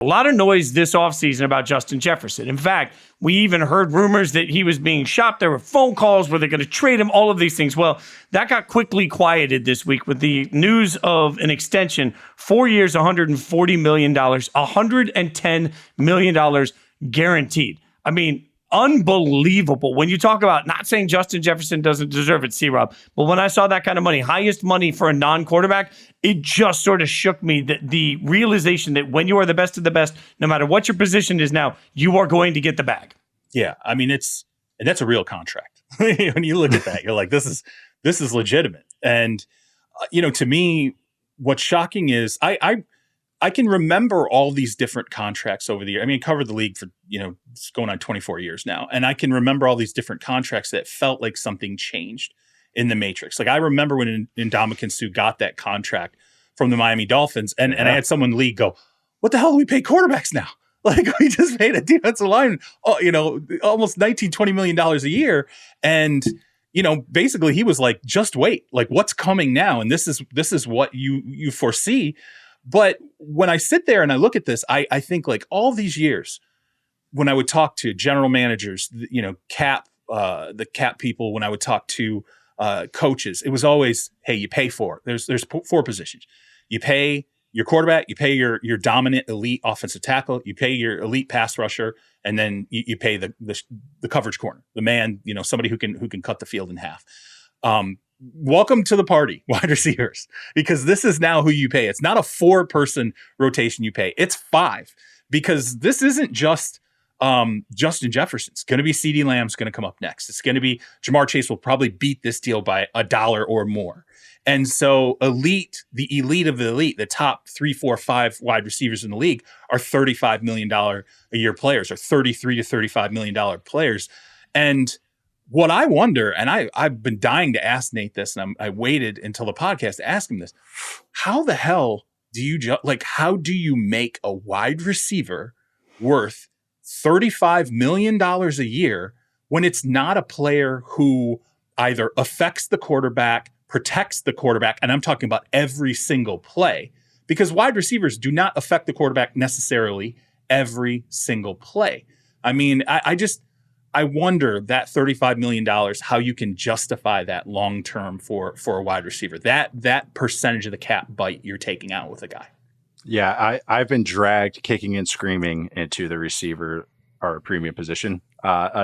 A lot of noise this offseason about Justin Jefferson. In fact, we even heard rumors that he was being shopped. There were phone calls where they're going to trade him, all of these things. Well, that got quickly quieted this week with the news of an extension, 4 years, $140 million, $110 million guaranteed. I mean, unbelievable. When you talk about, not saying Justin Jefferson doesn't deserve it, C-Rob, but when I saw that kind of money, highest money for a non-quarterback, it just sort of shook me, that the realization that when you are the best of the best, no matter what your position is now, you are going to get the bag. Yeah, I mean, that's a real contract. When you look at that, you're like, this is legitimate. And to me, what's shocking is I can remember all these different contracts over the year. I mean, I covered the league for, it's going on 24 years now. And I can remember all these different contracts that felt like something changed in the matrix. Like, I remember when Ndamukong Suh got that contract from the Miami Dolphins, and I had someone in the league go, what the hell do we pay quarterbacks now? Like, we just paid a defensive line, almost $19-20 million a year. And, basically he was like, just wait, like, what's coming now? And this is what you foresee. But when I sit there and I look at this, I think, like, all these years when I would talk to general managers, the cap people, when I would talk to coaches, it was always, hey, you pay for it. There's four positions. You pay your quarterback, you pay your dominant elite offensive tackle, you pay your elite pass rusher, and then you pay the coverage corner, the man, somebody who can cut the field in half. Welcome to the party, wide receivers, because this is now who you pay. It's not a 4-person rotation you pay. It's 5, because this isn't just Justin Jefferson. It's going to be CeeDee Lamb's going to come up next. It's going to be Jamar Chase will probably beat this deal by $1 or more. And so the elite of the elite, the top 3, 4, 5 wide receivers in the league are $35 million a year players, or $33 to $35 million players. And what I wonder, and I've been dying to ask Nate this, and I waited until the podcast to ask him this: how the hell do you how do you make a wide receiver worth $35 million a year when it's not a player who either affects the quarterback, protects the quarterback, and I'm talking about every single play, because wide receivers do not affect the quarterback necessarily every single play. I mean, I wonder that $35 million, how you can justify that long term for a wide receiver, that percentage of the cap bite you're taking out with a guy. Yeah, I've been dragged kicking and screaming into the receiver or premium position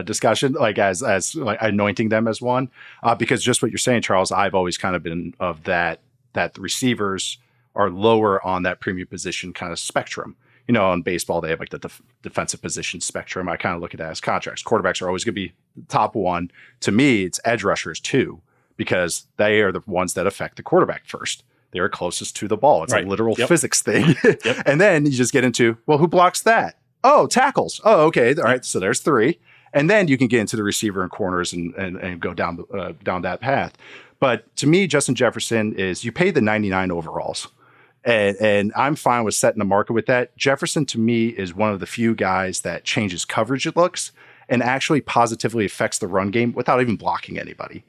discussion, like as like anointing them as one, because just what you're saying, Charles, I've always kind of been of that the receivers are lower on that premium position kind of spectrum. In baseball, they have like the defensive position spectrum. I kind of look at that as contracts. Quarterbacks are always going to be the top one. To me, it's edge rushers too, because they are the ones that affect the quarterback first. They are closest to the ball. It's a literal physics thing. And then you just get into, well, who blocks that? Oh, tackles. Oh, okay. All right. So there's 3. And then you can get into the receiver and corners and go down that path. But to me, Justin Jefferson is, you pay the 99 overalls. And I'm fine with setting the market with that. Jefferson, to me, is one of the few guys that changes coverage looks and actually positively affects the run game without even blocking anybody.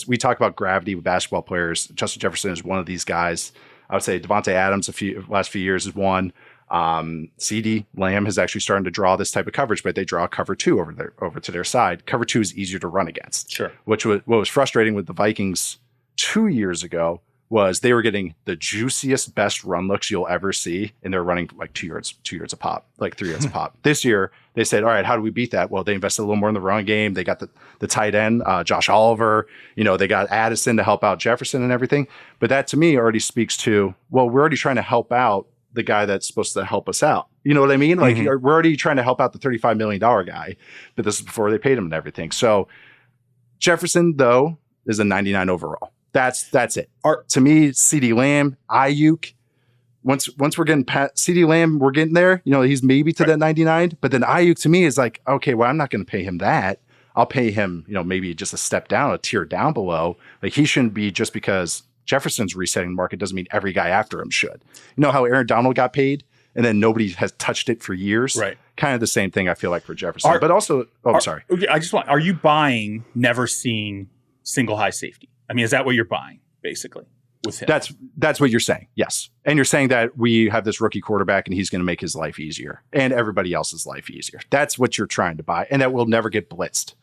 We talk about gravity with basketball players. Justin Jefferson is one of these guys. I would say Devontae Adams last few years is one. CeeDee Lamb has actually started to draw this type of coverage, but they draw cover 2 over to their side. Cover 2 is easier to run against. Sure. What was frustrating with the Vikings 2 years ago was they were getting the juiciest, best run looks you'll ever see, and they're running like 2 yards a pop, like 3 yards a pop. This year, they said, all right, how do we beat that? Well, they invested a little more in the run game. They got the tight end, Josh Oliver. They got Addison to help out Jefferson and everything. But that, to me, already speaks to, well, we're already trying to help out the guy that's supposed to help us out. You know what I mean? Like, we're already trying to help out the $35 million guy, but this is before they paid him and everything. So Jefferson, though, is a 99 overall. That's it. To me, CeeDee Lamb, Ayuk. Once we're getting past CeeDee Lamb, we're getting there. He's maybe to that 99. But then Ayuk, to me, is like, okay, well, I'm not going to pay him that. I'll pay him, maybe just a step down, a tier down below. Like, he shouldn't be, just because Jefferson's resetting the market doesn't mean every guy after him should. You know how Aaron Donald got paid and then nobody has touched it for years? Right. Kind of the same thing I feel like for Jefferson. But also, I'm sorry. Are you buying never seeing single high safety? I mean, is that what you're buying, basically? with him. That's what you're saying. Yes. And you're saying that we have this rookie quarterback and he's going to make his life easier and everybody else's life easier. That's what you're trying to buy. And that will never get blitzed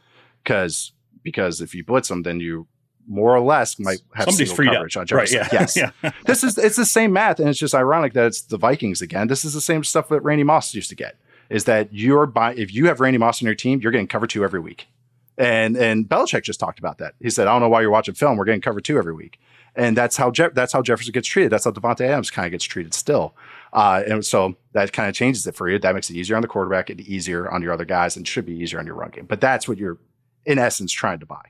because if you blitz them, then you more or less might have somebody's single freed coverage up. on Jefferson. Right, Yes. yeah. It's the same math. And it's just ironic that it's the Vikings again. This is the same stuff that Randy Moss used to get, is that if you have Randy Moss on your team, you're getting cover 2 every week. And Belichick just talked about that. He said, I don't know why you're watching film. We're getting cover 2 every week. And that's how Jefferson gets treated. That's how Devontae Adams kind of gets treated still. And so that kind of changes it for you. That makes it easier on the quarterback and easier on your other guys and should be easier on your run game. But that's what you're, in essence, trying to buy.